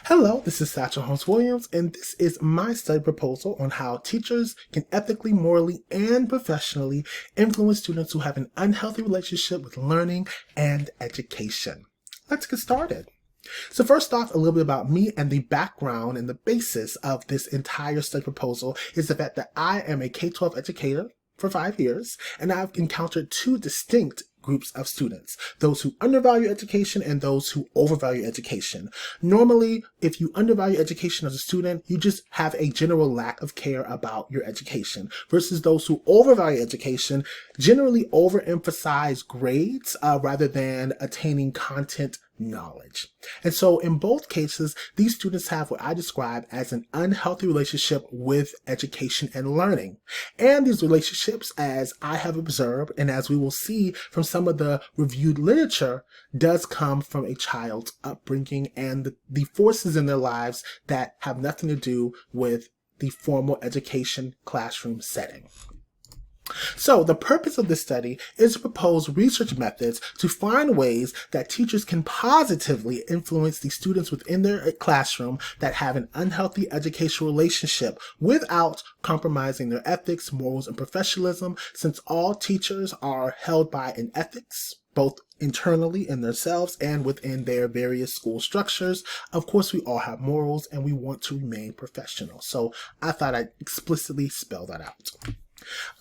Hello, this is Satchel Holmes Williams, and this is my study proposal on how teachers can ethically, morally, and professionally influence students who have an unhealthy relationship with learning and education. Let's get started. So first off, a little bit about me, and the background and the basis of this entire study proposal is the fact that I am a K-12 educator for 5 years, and I've encountered two distinct groups of students, those who undervalue education and those who overvalue education. Normally, if you undervalue education as a student, you just have a general lack of care about your education, versus those who overvalue education generally overemphasize grades rather than attaining content knowledge. And so in both cases, these students have what I describe as an unhealthy relationship with education and learning. And these relationships, as I have observed, and as we will see from some of the reviewed literature, does come from a child's upbringing and the forces in their lives that have nothing to do with the formal education classroom setting. So the purpose of this study is to propose research methods to find ways that teachers can positively influence the students within their classroom that have an unhealthy educational relationship without compromising their ethics, morals, and professionalism, since all teachers are held by an ethics, both internally in themselves and within their various school structures. Of course, we all have morals and we want to remain professional. So I thought I'd explicitly spell that out.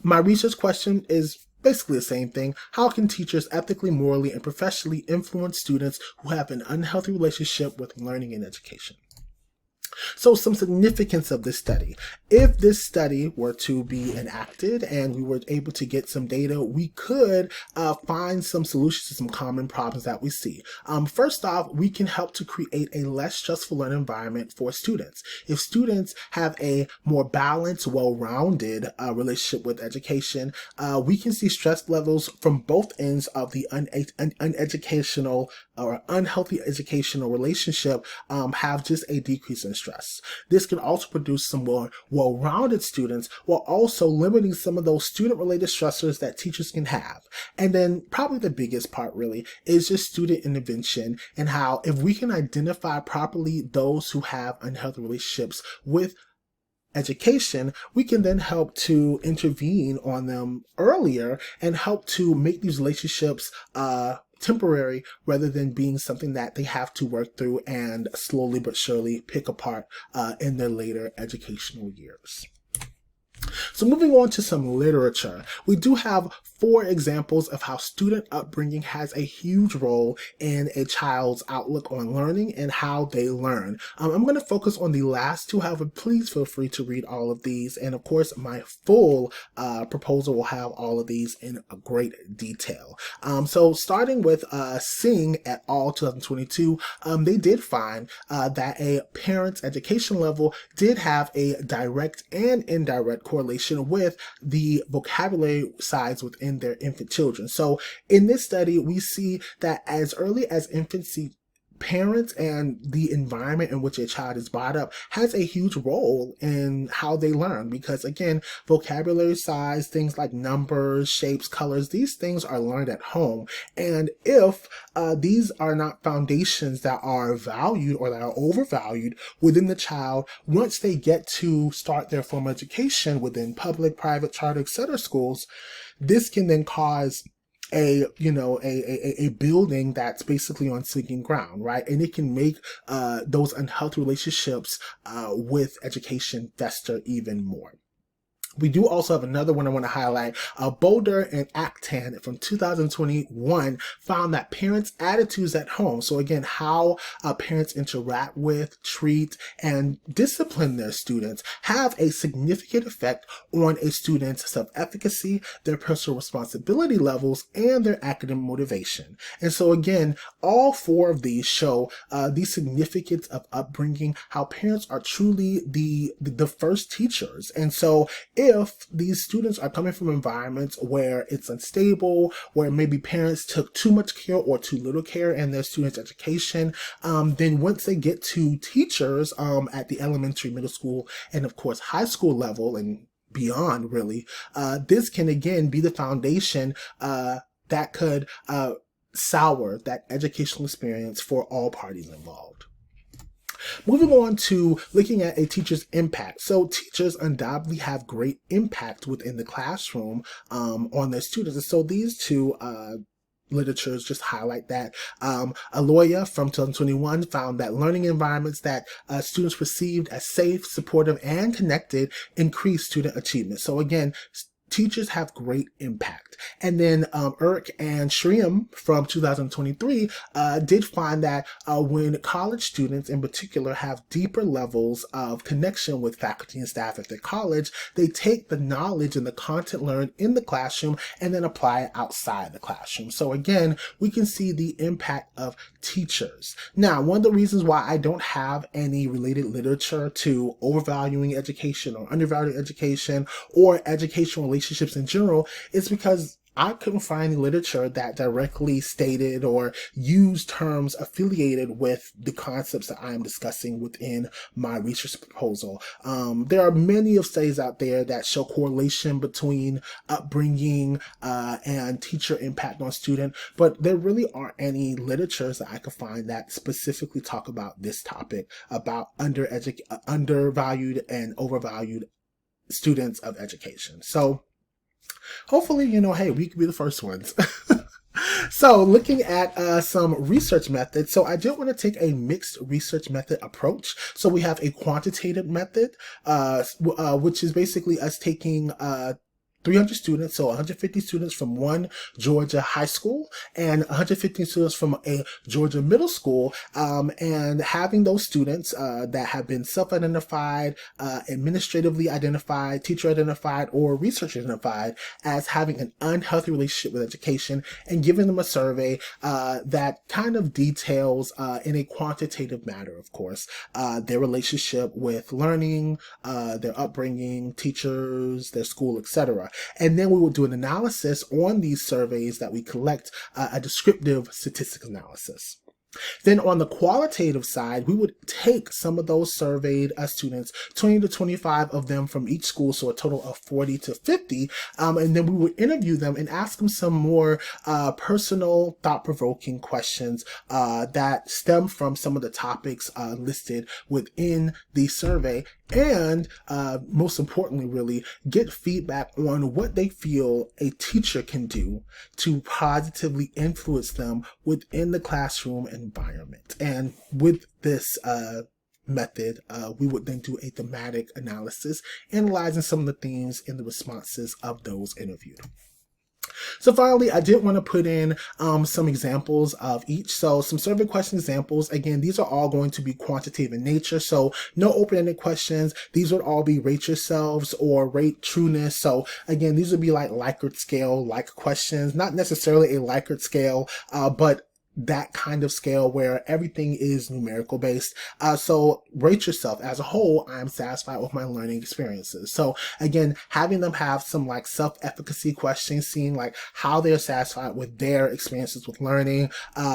My research question is basically the same thing. How can teachers ethically, morally, and professionally influence students who have an unhealthy relationship with learning and education? So some significance of this study. If this study were to be enacted and we were able to get some data, we could find some solutions to some common problems that we see. First off, we can help to create a less stressful learning environment for students. If students have a more balanced, well-rounded relationship with education, we can see stress levels from both ends of the uneducational or unhealthy educational relationship have just a decrease in stress. This can also produce some more well-rounded students while also limiting some of those student-related stressors that teachers can have. And then probably the biggest part really is just student intervention, and how if we can identify properly those who have unhealthy relationships with education, we can then help to intervene on them earlier and help to make these relationships temporary rather than being something that they have to work through and slowly but surely pick apart in their later educational years. So moving on to some literature, we do have 4 examples of how student upbringing has a huge role in a child's outlook on learning and how they learn. I'm going to focus on the last 2, however, please feel free to read all of these. And of course, my full proposal will have all of these in a great detail. So starting with Singh et al. 2022, they did find that a parent's education level did have a direct and indirect correlation with the vocabulary size within their infant children. So in this study, we see that as early as infancy, parents and the environment in which a child is brought up has a huge role in how they learn, because again, vocabulary size, things like numbers, shapes, colors, these things are learned at home. And if these are not foundations that are valued or that are overvalued within the child, once they get to start their formal education within public, private, charter, etc. schools, this can then cause a building that's basically on sinking ground, right? And it can make those unhealthy relationships with education fester even more. We do also have another one I want to highlight. Boulder and Actan from 2021 found that parents' attitudes at home, so again, how parents interact with, treat, and discipline their students, have a significant effect on a student's self-efficacy, their personal responsibility levels, and their academic motivation. And so again, all 4 of these show the significance of upbringing, how parents are truly the first teachers. And so if these students are coming from environments where it's unstable, where maybe parents took too much care or too little care in their students' education, then once they get to teachers at the elementary, middle school, and of course high school level and beyond really, this can again be the foundation that could sour that educational experience for all parties involved. Moving on to looking at a teacher's impact. So teachers undoubtedly have great impact within the classroom on their students. And so these two literatures just highlight that. Aloya from 2021 found that learning environments that students perceived as safe, supportive, and connected increased student achievement. So again, teachers have great impact. And then Urk and Shriem from 2023 did find that when college students in particular have deeper levels of connection with faculty and staff at their college, they take the knowledge and the content learned in the classroom and then apply it outside the classroom. So again, we can see the impact of teachers. Now, one of the reasons why I don't have any related literature to overvaluing education or undervaluing education or educational relationships in general is because I couldn't find any literature that directly stated or used terms affiliated with the concepts that I'm discussing within my research proposal. There are many of studies out there that show correlation between upbringing and teacher impact on student, but there really aren't any literatures that I could find that specifically talk about this topic, about undervalued and overvalued students of education. So hopefully, hey, we could be the first ones. So looking at some research methods. So I did want to take a mixed research method approach. So we have a quantitative method, which is basically us taking 300 students, so 150 students from one Georgia high school and 150 students from a Georgia middle school, and having those students that have been self-identified, administratively identified, teacher identified, or research identified as having an unhealthy relationship with education, and giving them a survey that kind of details in a quantitative manner, of course, their relationship with learning, their upbringing, teachers, their school, etc. And then we will do an analysis on these surveys that we collect, a descriptive statistical analysis. Then on the qualitative side, we would take some of those surveyed students, 20 to 25 of them from each school, so a total of 40 to 50, and then we would interview them and ask them some more personal, thought-provoking questions that stem from some of the topics listed within the survey, and most importantly, really, get feedback on what they feel a teacher can do to positively influence them within the classroom environment. And with this method, we would then do a thematic analysis, analyzing some of the themes in the responses of those interviewed. So finally, I did want to put in some examples of each. So some survey question examples. Again, these are all going to be quantitative in nature. So no open-ended questions. These would all be rate yourselves or rate trueness. So again, these would be like Likert scale, like questions, not necessarily a Likert scale, but that kind of scale where everything is numerical based. So rate yourself as a whole. I am satisfied with my learning experiences. So again, having them have some like self-efficacy questions, seeing like how they're satisfied with their experiences with learning.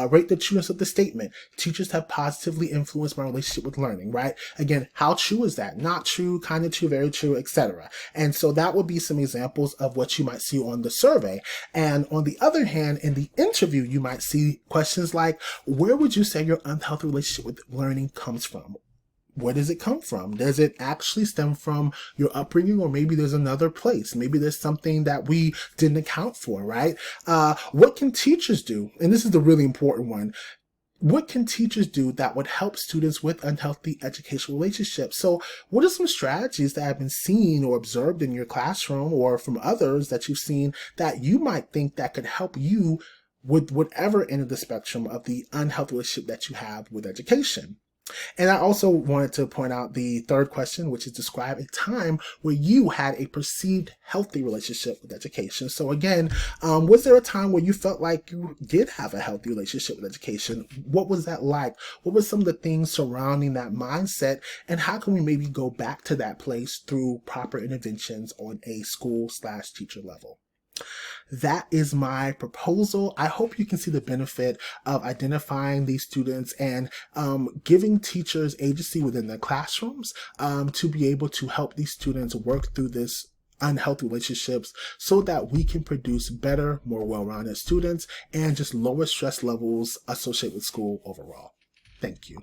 Rate the trueness of the statement. Teachers have positively influenced my relationship with learning, right? Again, how true is that? Not true, kind of true, very true, etc. And so that would be some examples of what you might see on the survey. And on the other hand, in the interview, you might see questions like, where would you say your unhealthy relationship with learning comes from? Where does it come from? Does it actually stem from your upbringing, or maybe there's another place? Maybe there's something that we didn't account for, right? What can teachers do? And this is the really important one. What can teachers do that would help students with unhealthy educational relationships? So what are some strategies that have been seen or observed in your classroom or from others that you've seen that you might think that could help you with whatever end of the spectrum of the unhealthy relationship that you have with education? And I also wanted to point out the third question, which is describe a time where you had a perceived healthy relationship with education. So again, was there a time where you felt like you did have a healthy relationship with education? What was that like? What were some of the things surrounding that mindset? And how can we maybe go back to that place through proper interventions on a school/teacher level? That is my proposal. I hope you can see the benefit of identifying these students and giving teachers agency within their classrooms to be able to help these students work through this unhealthy relationships so that we can produce better, more well-rounded students and just lower stress levels associated with school overall. Thank you.